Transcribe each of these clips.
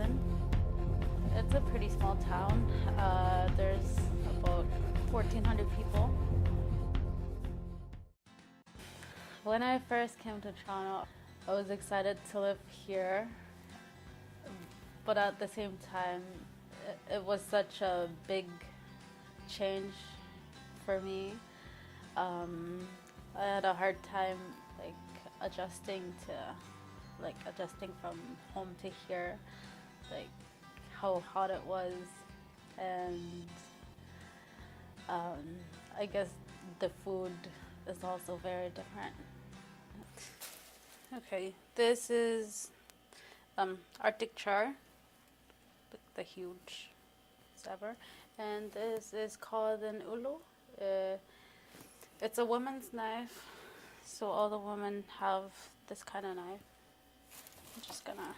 Frozen. It's a pretty small town. There's about 1,400 people. When I first came to Toronto, I was excited to live here, but at the same time, it was such a big change for me. I had a hard time like adjusting from home to here, like how hot it was, and I guess the food is also very different. Okay, this is Arctic char, the huge ever, and this is called an ulu. Uh, it's a woman's knife, so all the women have this kind of knife. I'm just gonna.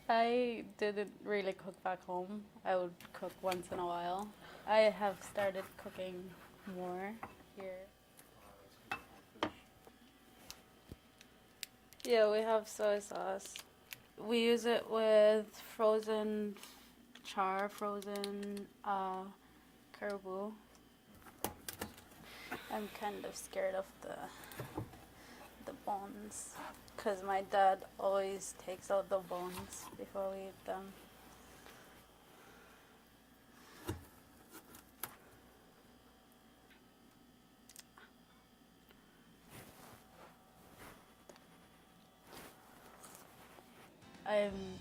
I didn't really cook back home. I would cook once in a while. I have started cooking more here. Yeah, we have soy sauce. We use it with frozen char, frozen caribou. I'm kind of scared of the bones because my dad always takes out the bones before we eat them. I'm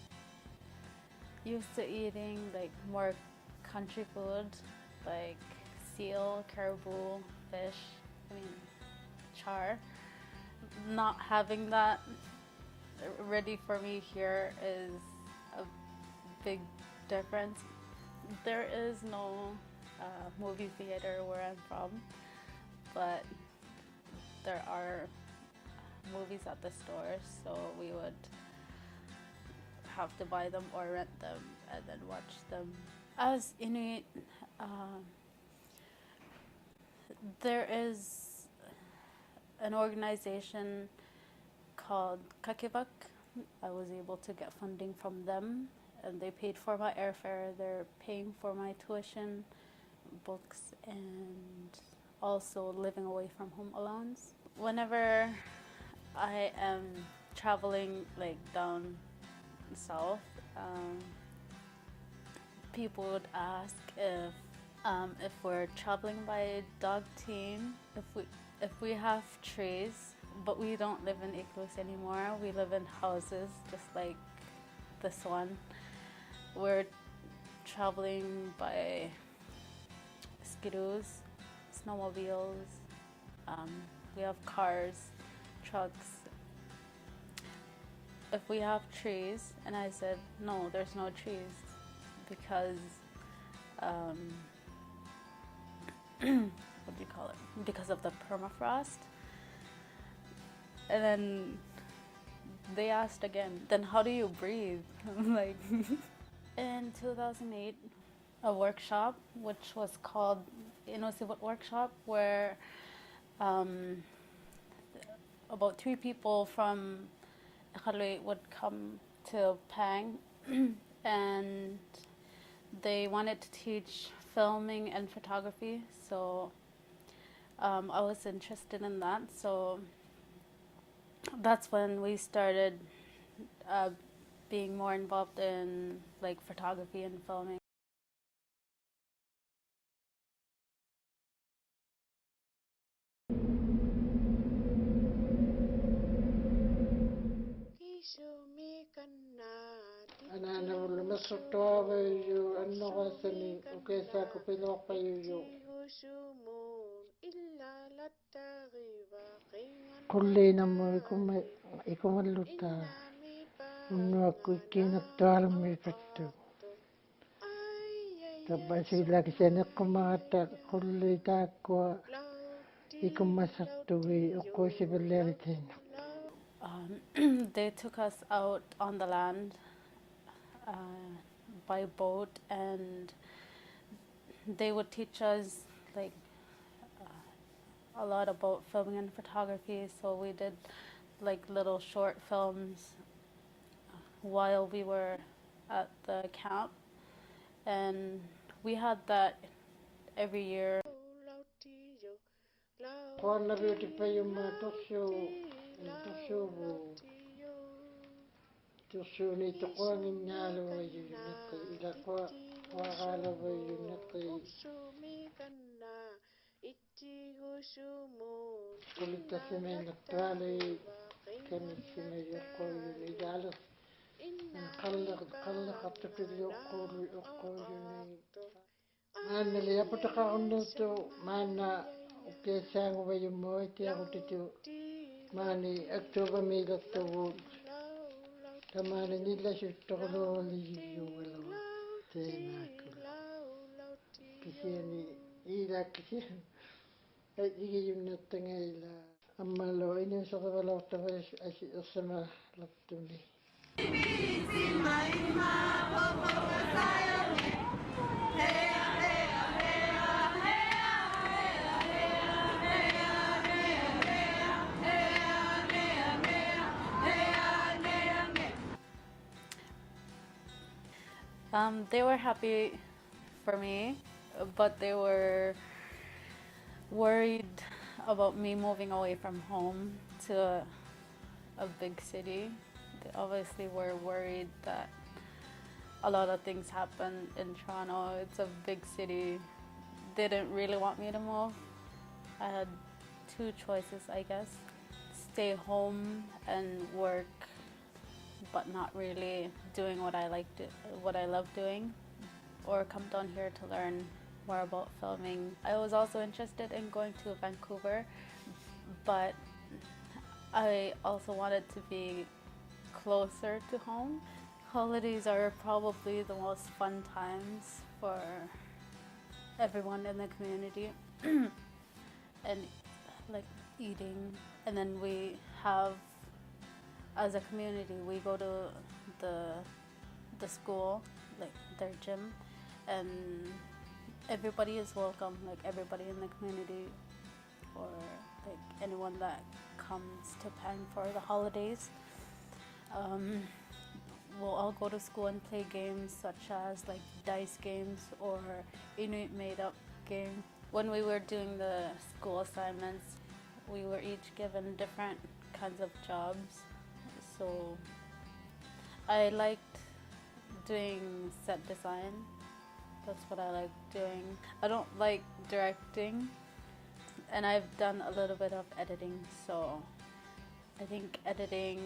used to eating like more country food, like seal, caribou, fish, I mean char. Not having that ready for me here is a big difference. There is no movie theater where I'm from, but there are movies at the store, so we would have to buy them or rent them and then watch them. As Inuit, there is an organization called Kakivak. I was able to get funding from them, and they paid for my airfare. They're paying for my tuition, books, and also living away from home allowance. Whenever I am traveling like down south, people would ask if we're traveling by dog team, if we have trees, but we don't live in igloos anymore. We live in houses, just like this one. We're traveling by skidoos, snowmobiles. We have cars, trucks. If we have trees, and I said no, there's no trees because what do you call it? Because of the permafrost. And then they asked again, then how do you breathe? Like in 2008, a workshop which was called Inusiwat Workshop, where about 3 people from Iqaluit would come to Pang and they wanted to teach filming and photography, so I was interested in that. So that's when we started being more involved in like photography and filming. أنا مسطوبة أنه غسني وكيساك بلوق بيو كل نمو يكون اللوتا ونوك كينك تعلمي فتو تبسي لك سنقماتا كل تاكوا يكون مسطوبي وكوشي بالليلتين. They took us out on the land by boat, and they would teach us like a lot about filming and photography. So we did like little short films while we were at the camp, and we had that every year. Kuana beauty payuma tosyo ni tokuang inyalo yunaki ila kwa wakala yunaki kulita sime natrali kami sime yoko yuni jalo kalla katukil yoko yuni mana liya putaka undo to mana kesangu bayumo iti ako tito mani October mila to tamana nila sutokolo liyo wala tenakula kisini ila kisini ay yung natangayla amalo inyo sa kabalaw tawa asama laptuni. They were happy for me, but they were worried about me moving away from home to a big city. They obviously were worried that a lot of things happen in Toronto. It's a big city. They didn't really want me to move. I had two choices, I guess. Stay home and work, but not really doing what I love doing, or come down here to learn more about filming. I was also interested in going to Vancouver, but I also wanted to be closer to home. Holidays are probably the most fun times for everyone in the community and like eating. And then we have, as a community, we go to the school, like their gym, and everybody is welcome, like everybody in the community, or like anyone that comes to Pang for the holidays. We'll all go to school and play games such as like dice games or Inuit made-up game. When we were doing the school assignments, we were each given different kinds of jobs. So I liked doing set design. That's what I like doing. I don't like directing, and I've done a little bit of editing, so I think editing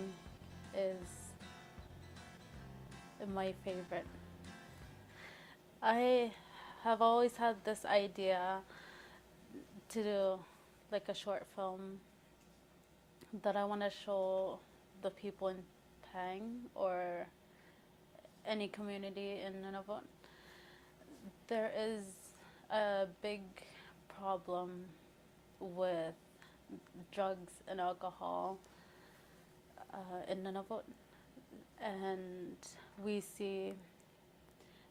is my favorite. I have always had this idea to do like a short film that I want to show the people in Pang or any community in Nunavut. There is a big problem with drugs and alcohol in Nunavut, and we see,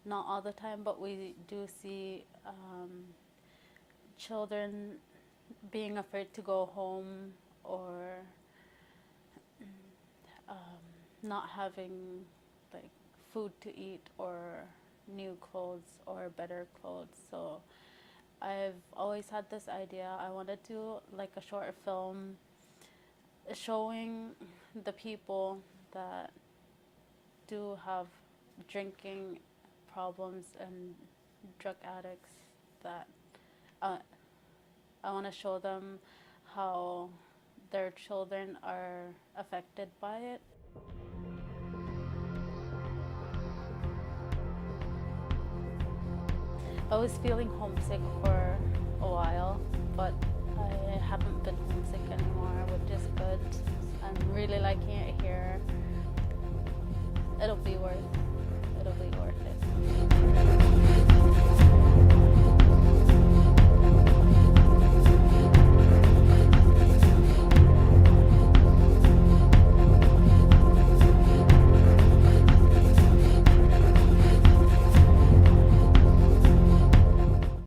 not all the time, but we do see children being afraid to go home, or not having like food to eat or new clothes or better clothes. So I've always had this idea. I wanted to do like a short film showing the people that do have drinking problems and drug addicts, that I want to show them how their children are affected by it. I was feeling homesick for a while, but I haven't been homesick anymore, which is good. I'm really liking it here. It'll be worth